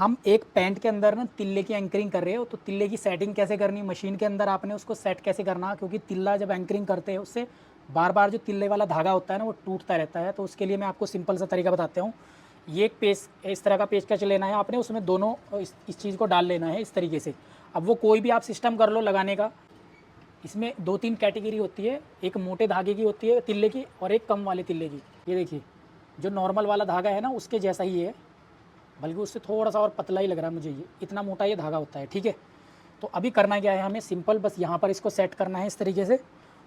हम एक पैंट के अंदर ना तिल्ले की एंकरिंग कर रहे हो, तो तिल्ले की सेटिंग कैसे करनी, मशीन के अंदर आपने उसको सेट कैसे करना, क्योंकि तिल्ला जब एंकरिंग करते हैं उससे बार बार जो तिल्ले वाला धागा होता है ना वो टूटता रहता है। तो उसके लिए मैं आपको सिंपल सा तरीका बताता हूँ। ये एक पेज, इस तरह का पेचकश लेना है आपने, उसमें दोनों इस चीज़ को डाल लेना है इस तरीके से। अब वो कोई भी आप सिस्टम कर लो लगाने का। इसमें 2-3 कैटेगरी होती है, एक मोटे धागे की होती है तिल्ले की और एक कम वाले तिल्ले की। ये देखिए जो नॉर्मल वाला धागा है ना उसके जैसा ही है, बल्कि उससे थोड़ा सा और पतला ही लग रहा है मुझे। ये इतना मोटा ये धागा होता है, ठीक है। तो अभी करना क्या है, हमें सिंपल बस यहाँ पर इसको सेट करना है इस तरीके से,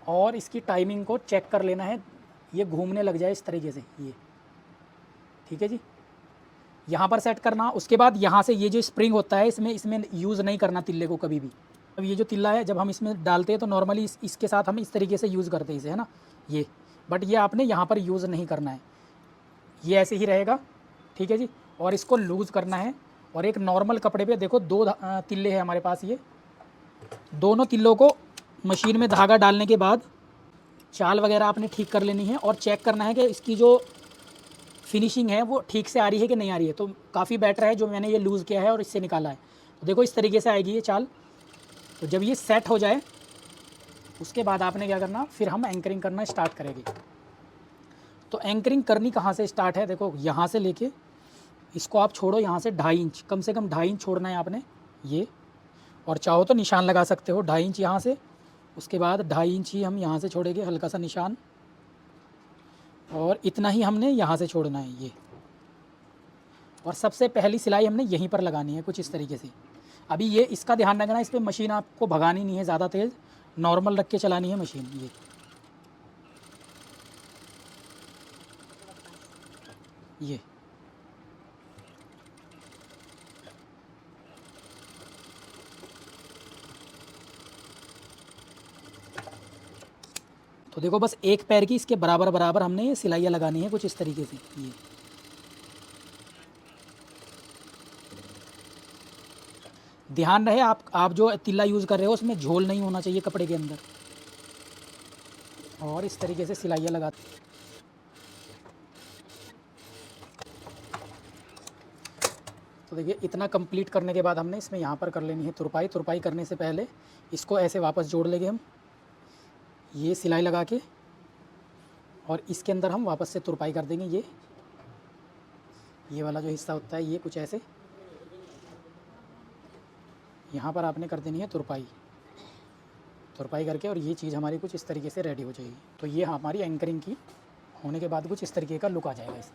और इसकी टाइमिंग को चेक कर लेना है, ये घूमने लग जाए इस तरीके से, ये ठीक है जी। यहाँ पर सेट करना, उसके बाद यहाँ से ये जो स्प्रिंग होता है इसमें यूज़ नहीं करना तिल्ले को कभी भी। अब ये जो तिल्ला है जब हम इसमें डालते हैं तो नॉर्मली इसके साथ हम इस तरीके से यूज़ करते हैं इसे, है ना ये, बट ये आपने यहाँ पर यूज़ नहीं करना है, ये ऐसे ही रहेगा, ठीक है जी। और इसको लूज़ करना है, और एक नॉर्मल कपड़े पे देखो दो तिल्ले हैं हमारे पास, ये दोनों तिल्लों को मशीन में धागा डालने के बाद चाल वगैरह आपने ठीक कर लेनी है, और चेक करना है कि इसकी जो फिनिशिंग है वो ठीक से आ रही है कि नहीं आ रही है। तो काफ़ी बेटर है जो मैंने ये लूज़ किया है और इससे निकाला है, तो देखो इस तरीके से आएगी ये चाल। तो जब ये सेट हो जाए उसके बाद आपने क्या करना, फिर हम एंकरिंग करना स्टार्ट करेंगे। तो एंकरिंग करनी कहाँ से स्टार्ट है, देखो यहाँ से लेके इसको आप छोड़ो यहाँ से 2.5 इंच, कम से कम 2.5 इंच छोड़ना है आपने ये, और चाहो तो निशान लगा सकते हो 2.5 इंच यहाँ से, उसके बाद 2.5 इंच ही हम यहाँ से छोड़ेंगे हल्का सा निशान, और इतना ही हमने यहाँ से छोड़ना है ये। और सबसे पहली सिलाई हमने यहीं पर लगानी है कुछ इस तरीके से। अभी ये इसका ध्यान रखना, इस पर मशीन आपको भगानी नहीं है ज़्यादा तेज़, नॉर्मल रख के चलानी है मशीन ये। तो देखो बस एक पैर की इसके बराबर बराबर हमने ये सिलाइयाँ लगानी है कुछ इस तरीके से ये। ध्यान रहे आप जो तिल्ला यूज़ कर रहे हो उसमें झोल नहीं होना चाहिए कपड़े के अंदर, और इस तरीके से सिलाइयाँ लगाते। तो देखिए इतना कंप्लीट करने के बाद हमने इसमें यहाँ पर कर लेनी है तुरपाई। तुरपाई करने से पहले इसको ऐसे वापस जोड़ लेंगे हम, ये सिलाई लगा के, और इसके अंदर हम वापस से तुरपाई कर देंगे। ये वाला जो हिस्सा होता है ये कुछ ऐसे यहाँ पर आपने कर देनी है तुरपाई। तुरपाई करके और ये चीज़ हमारी कुछ इस तरीके से रेडी हो जाएगी। तो ये हमारी एंकरिंग की होने के बाद कुछ इस तरीके का लुक आ जाएगा इस